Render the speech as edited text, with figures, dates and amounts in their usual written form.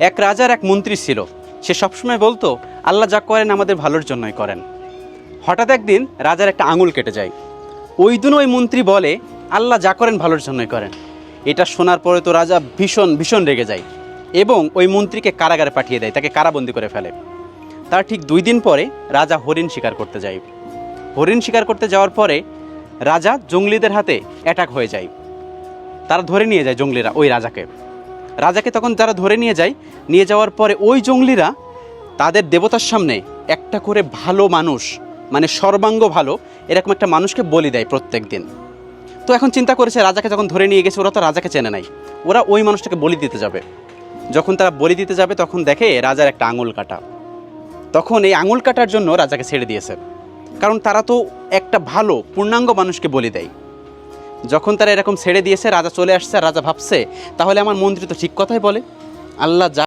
এক রাজার এক মন্ত্রী ছিল। সে সবসময় বলতো, আল্লাহ যা করেন আমাদের ভালোর জন্যই করেন। হঠাৎ একদিন রাজার একটা আঙুল কেটে যায়। ওই দিন ওই মন্ত্রী বলে, আল্লাহ যা করেন ভালোর জন্যই করেন। এটা শোনার পরে তো রাজা ভীষণ ভীষণ রেগে যায় এবং ওই মন্ত্রীকে কারাগারে পাঠিয়ে দেয়, তাকে কারাবন্দি করে ফেলে। তার ঠিক 2 দিন পরে রাজা হরিণ শিকার করতে যায়। হরিণ শিকার করতে যাওয়ার পরে রাজা জঙ্গলিদের হাতে অ্যাটাক হয়ে যায়। তারা ধরে নিয়ে যায় জঙ্গলিরা ওই রাজাকে তখন তারা ধরে নিয়ে যাওয়ার পরে ওই জঙ্গলিরা তাদের দেবতার সামনে একটা করে ভালো মানুষ, মানে সর্বাঙ্গ ভালো এরকম একটা মানুষকে বলি দেয় প্রত্যেক দিন। তো এখন চিন্তা করেছে, রাজাকে যখন ধরে নিয়ে গেছে, ওরা তো রাজাকে চেনে নাই, ওরা ওই মানুষটাকে বলি দিতে যাবে। যখন তারা বলি দিতে যাবে তখন দেখে রাজার একটা আঙুল কাটা। তখন এই আঙুল কাটার জন্য রাজাকে ছেড়ে দিয়েছে, কারণ তারা তো একটা ভালো পূর্ণাঙ্গ মানুষকে বলি দেয়। যখন তারা এরকম ছেড়ে দিয়েছে, রাজা চলে আসছে। রাজা ভাবছে, তাহলে আমার মন্ত্রী তো ঠিক কথাই বলে, আল্লাহ যা